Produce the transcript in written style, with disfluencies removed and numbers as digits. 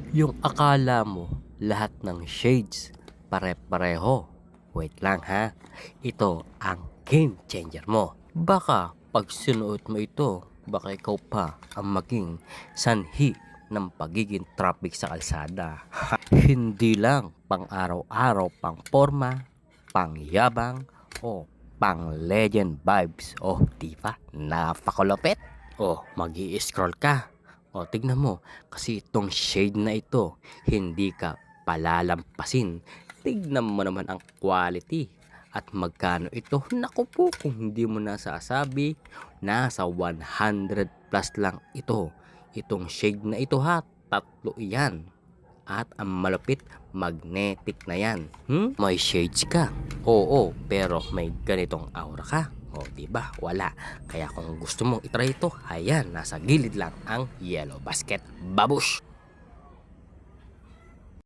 Yung akala mo lahat ng shades pare-pareho. Wait lang ha. Ito ang game changer mo. Baka pag sinuot mo ito, baka ikaw pa ang maging sanhi ng pagiging traffic sa kalsada. Hindi lang pang araw-araw, pang forma, pang yabang, o pang legend vibes. Oh, di ba? Napakalupit. Oh, scroll ka. O, tignan mo, kasi itong shade na ito, hindi ka palalampasin. Tignan mo naman ang quality at magkano ito. Naku po, kung hindi mo nasasabi, nasa 100 plus lang ito. Itong shade na ito ha, tatlo iyan. At ang malupit, magnetic na yan. May shades ka. Oo, pero may ganitong aura ka. O, diba? Wala. Kaya kung gusto mong itry ito, ayan, nasa gilid lang ang yellow basket. Babush!